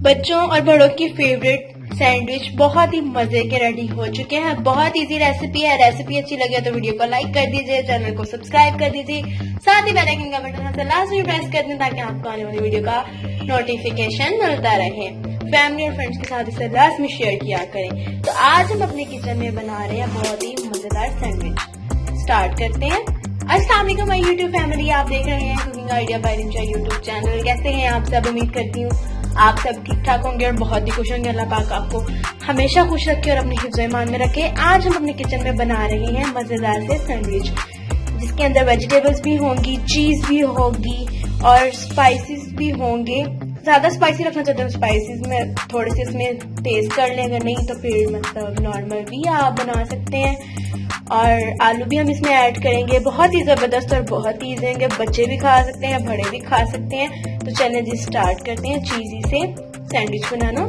बच्चों और बड़ों की फेवरेट सैंडविच बहुत ही मजे के रेडी हो चुके हैं। बहुत इजी रेसिपी है। रेसिपी अच्छी लगे तो वीडियो को लाइक कर दीजिए, चैनल को सब्सक्राइब कर दीजिए, साथ ही बेल आइकन का बटन लास्ट में प्रेस कर दें ताकि आपको आने वाली वीडियो का नोटिफिकेशन मिलता रहे। फैमिली और फ्रेंड्स के साथ इसे लास्ट में शेयर किया करें। तो आज हम अपने किचन में बना रहे हैं बहुत ही मजेदार सैंडविच। स्टार्ट करते हैं। अस्सलाम वालेकुम माय यूट्यूब फैमिली, आप देख रहे हैं cooking idea by Rincha YouTube channel. कैसे हैं आप सब? उम्मीद करती हूँ आप सब ठीक ठाक होंगे और बहुत ही खुश होंगे। अल्लाह पाक आपको हमेशा खुश रखे और अपने हिफ्ज़ ईमान में रखे। आज हम अपने किचन में बना रहे हैं मजेदार से सैंडविच, जिसके अंदर वेजिटेबल्स भी होंगी, चीज भी होगी और स्पाइसेस भी होंगे। ज्यादा स्पाइसी रखना चाहते हो स्पाइसेस में थोड़े से इसमें टेस्ट कर लें, अगर नहीं तो फिर मतलब नॉर्मल भी आप बना सकते हैं। और आलू भी हम इसमें ऐड करेंगे। बहुत ही जबरदस्त और बहुत ही इजी है, बच्चे भी खा सकते हैं, बड़े भी खा सकते हैं। तो चलिए जी स्टार्ट करते हैं चीजी से सैंडविच बनाना।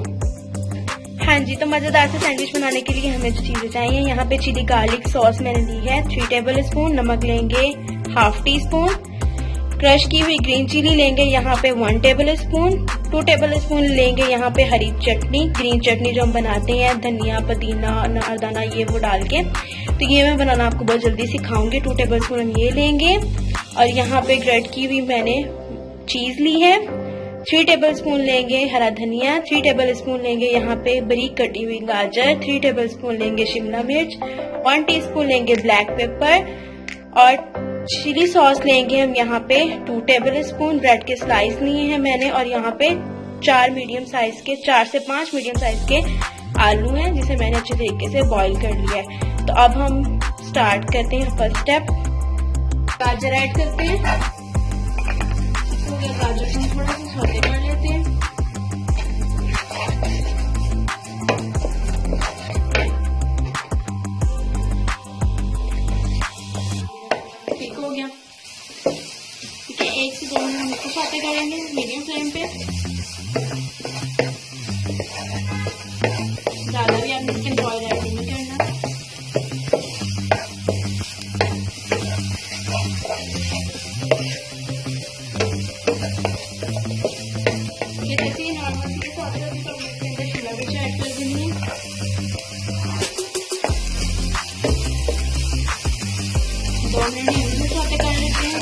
हाँ जी, तो मजेदार से सैंडविच बनाने के लिए हमें जो चीजें चाहिए, यहाँ पे चिली गार्लिक सॉस मैंने ली है 3 टेबल स्पून, नमक लेंगे ½ टी स्पून, क्रश की हुई ग्रीन चिली लेंगे यहाँ पे 1 टेबल स्पून, 2 टेबल स्पून लेंगे यहाँ पे हरी चटनी, ग्रीन चटनी जो हम बनाते हैं धनिया पुदीना अनारदाना ये वो डाल के। तो ये मैं बनाना आपको बहुत जल्दी सिखाऊंगी। 2 टेबल स्पून हम ये लेंगे और यहाँ पे ग्रेट की हुई मैंने चीज ली है। 3 टेबल स्पून लेंगे हरा धनिया, 3 टेबल स्पून लेंगे यहाँ पे बारीक कटी हुई गाजर, 3 टेबल स्पून लेंगे शिमला मिर्च, 1 टीस्पून लेंगे ब्लैक पेपर और चिली सॉस लेंगे हम यहाँ पे 2 टेबल स्पून। ब्रेड के स्लाइस लिए हैं मैंने और यहाँ पे 4 से 5 मीडियम साइज के आलू हैं जिसे मैंने अच्छे तरीके से बॉईल कर लिया है। तो अब हम स्टार्ट करते हैं। फर्स्ट स्टेप, गाजर ऐड करते हैं। गाजर को थोड़ा सा सौते कर लेते हैं। ठीक हो गया। ठीक है, 1 से 2 मिनट हम इसको सौते करेंगे मीडियम फ्लेम पे। ज्यादा भी आपने इसके ऑयल ऐड नहीं करना। ये देखिए नॉर्मल के सौते होगी तो इसके अंदर शिमला मिर्च ऐड कर देनी है। 2 मिनट हम सौते कर लेते हैं।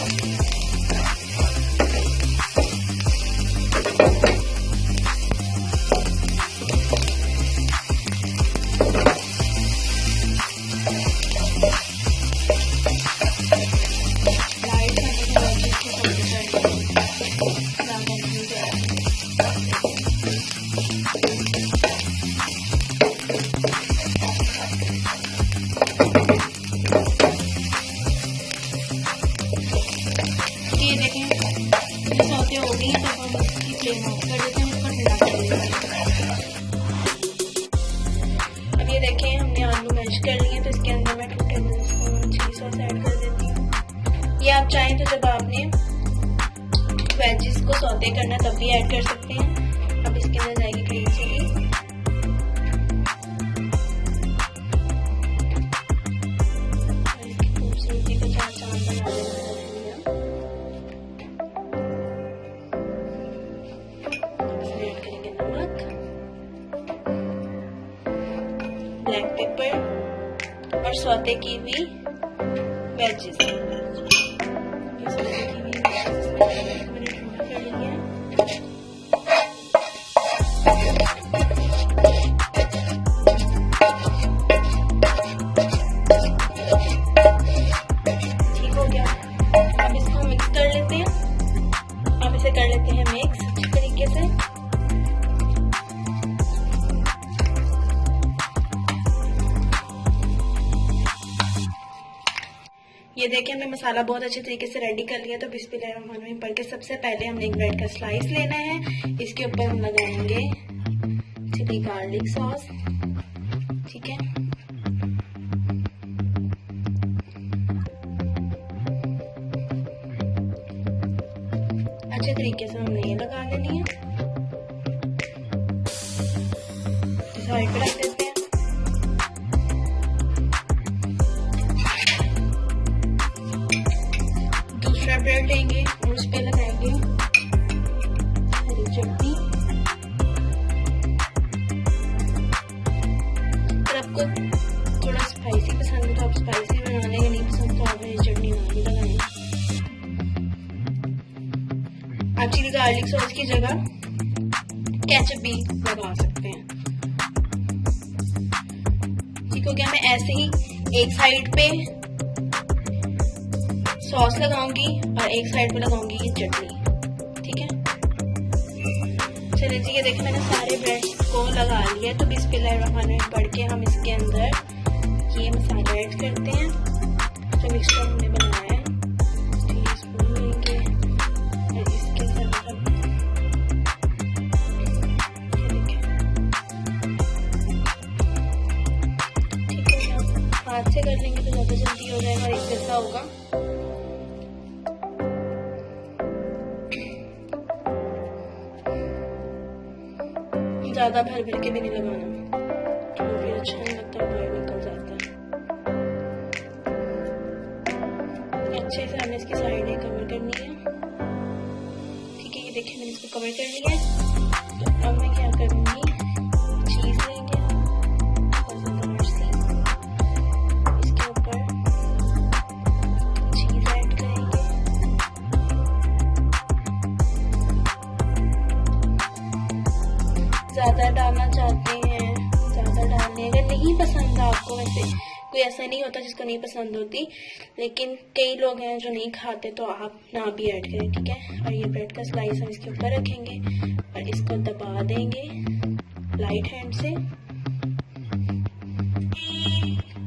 ये देखें ये सौते हो गई है, तब हम इसकी फ्लेम ऑफ कर देते हैं, इसको ठंडा कर देते हैं। अब ये देखें हमने आलू मैश कर लिए, तो इसके अंदर मैं 2 tablespoon chilli sauce add कर देती हूँ। ये आप चाहें तो जब आपने वेजिस को सौते करना है तब भी ऐड कर सकते हैं। अब इसके अंदर जाएगी ग्रीन चिली, इसकी खूबसूरती को 4 चांद बना देना। ब्लैक पेपर और सौते की हुई वेजिस। ठीक हो गया। अब इसको मिक्स कर लेते हैं। अब इसे कर लेते हैं मिक्स अच्छी तरीके से। ये देखिए हमने मसाला बहुत अच्छे तरीके से रेडी कर लिया। तो बिस्मिल्लाहिर्रहमानिर्रहीम पढ़ के सबसे पहले हमने एक ब्रेड का स्लाइस लेना है। इसके ऊपर हम लगाएंगे चिली गार्लिक सॉस। ठीक है, अच्छे तरीके से हमने ये लगा लेनी है। साइड पे रख देते हैं। दूसरा ब्रेड लेंगे और उस पे लगाएंगे हरी चटनी। सॉस की जगह केचप भी लगा सकते हैं। ठीक हो गया। मैं ऐसे ही एक साइड पे सॉस लगाऊंगी और एक साइड पे लगाऊंगी ये चटनी। ठीक है, चलिए जी, ये देखिए मैंने सारे ब्रेड्स को लगा लिया। तो बिस्मिल्लाहिर्रहमानिर्रहीम पढ़ के हम इसके अंदर ये मसाला ऐड करते हैं जो मिक्सचर हमने बनाया है। स्पून लेंगे और इसके साथ ठीक है, हाथ से कर लेंगे तो ज्यादा जल्दी हो जाएगा और एक जैसा होगा। ज्यादा भर भर के भी नहीं लगाना, वो भी अच्छा नहीं लगता, बाहर निकल जाता है। अच्छे से हमें इसकी साइडें कवर करनी है। ठीक है, ये देखिए मैंने इसको कवर कर लिया है। तो अब मैं क्या करूँगी, चीज लेंगे इसके ऊपर चीज ऐड करेंगे। ज्यादा डालना चाहते हैं ज्यादा डालने, अगर नहीं पसंद आपको, वैसे कोई ऐसा नहीं होता जिसको नहीं पसंद होती, लेकिन कई लोग हैं जो नहीं खाते तो आप ना भी ऐड करें। ठीक है, और ये ब्रेड का स्लाइस हम इसके ऊपर रखेंगे और इसको दबा देंगे लाइट हैंड से।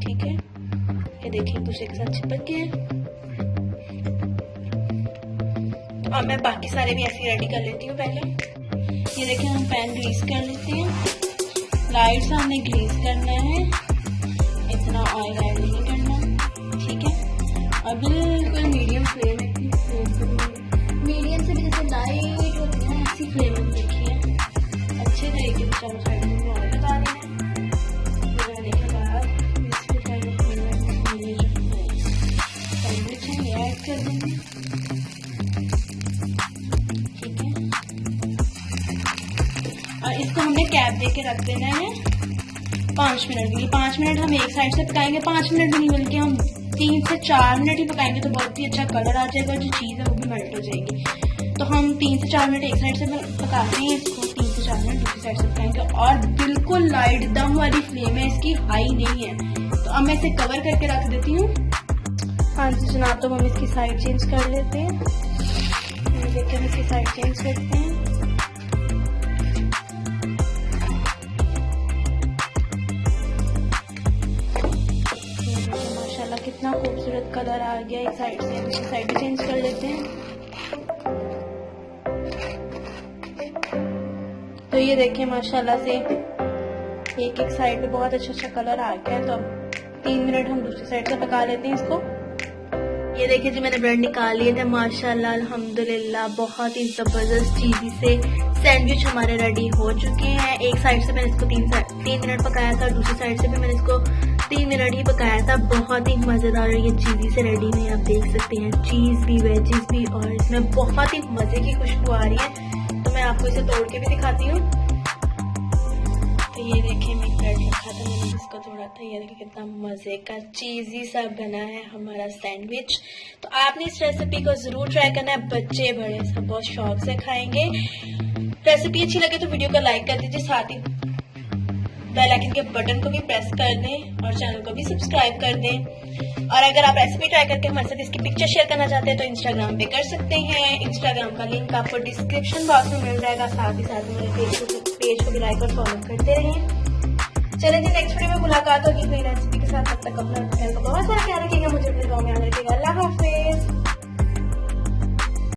ठीक है, ये देखिए एक दूसरे के साथ चिपक गए। तो अब मैं बाकी सारे भी ऐसे रेडी कर लेती हूँ। पहले ये देखिए हम पैन ग्रीस कर लेते हैं। लाइट से हमने ग्रीस करना है, इतना ऑयल ऐड नहीं करना। ठीक है, और बिल्कुल मीडियम फ्लेम है, मीडियम से भी जैसे लाइट होती है ऐसी फ्लेम में देखिए अच्छे तरीके से चारों साइड में ऑयल लगा देना है। लगाने के बाद सैंडविच है ये ऐड कर देंगे। और इसको हमने कैप दे के रख देना है 5 मिनट के लिए। 5 मिनट हम एक साइड से पकाएंगे, 5 मिनट भी नहीं बल्कि हम 3 से 4 मिनट ही पकाएंगे तो बहुत ही अच्छा कलर आ जाएगा, जो चीज़ है वो भी मेल्ट हो जाएगी। तो हम 3 से 4 मिनट एक साइड से पकाते हैं, इसको 3 से 4 मिनट दूसरी साइड से पकाएंगे। और बिल्कुल लाइट दम वाली फ्लेम है इसकी, हाई नहीं है। तो अब मैं इसे कवर करके रख देती हूँ। हाँ जी जनाब, तो हम इसकी साइड चेंज कर लेते हैं। देखिए हम इसकी साइड चेंज करते हैं। कितना खूबसूरत कलर आ गया। एक साइड से दूसरी साइड भी चेंज कर लेते हैं। तो ये देखिए माशाल्लाह से एक एक साइड पे बहुत अच्छा कलर आ गया है। तो अब 3 मिनट हम दूसरी साइड से पका लेते हैं इसको। ये देखिए जी मैंने ब्रेड निकाल लिए थे माशाल्लाह अल्हम्दुलिल्लाह, बहुत ही जबरदस्त चीज़ी से सैंडविच हमारे रेडी हो चुके हैं। एक साइड से मैंने इसको 3 मिनट पकाया था और दूसरी साइड से भी मैंने इसको 3 मिनट ही पकाया था। बहुत ही मज़ेदार ये चीज़ी से रेडी हुई, आप देख सकते हैं, चीज़ भी वेजीज भी, और इसमें बहुत ही मज़े की खुशबू आ रही है। तो मैं आपको इसे तोड़ के भी दिखाती हूँ। तो ये देखिए मैं ब्रेड रखा था, मैंने इसको तोड़ा था। ये देखिए कितना मज़े का चीज़ी सा बना है हमारा सैंडविच। तो आपने इस रेसिपी को ज़रूर ट्राई करना है, बच्चे बड़े सब बहुत शौक से खाएंगे। रेसिपी अच्छी लगे तो वीडियो को लाइक कर दीजिए, साथ ही बेल आइकन के बटन को भी प्रेस कर दें और चैनल को भी सब्सक्राइब कर दें। और अगर आप रेसिपी ट्राई करके हमारे साथ इसकी पिक्चर शेयर करना चाहते हैं तो इंस्टाग्राम पे कर सकते हैं। इंस्टाग्राम का लिंक आपको डिस्क्रिप्शन बॉक्स में मिल जाएगा। साथ ही साथ मेरे फेसबुक पेज को भी लाइक और फॉलो करते रहें। चलिए जी नेक्स्ट वीडियो में मुलाकात होगी नई रेसिपी के साथ। तब तक अपना बहुत सारा ख्याल रखिएगा, मुझे अपने गाँव में याद रखिएगा। अल्लाह हाफिज।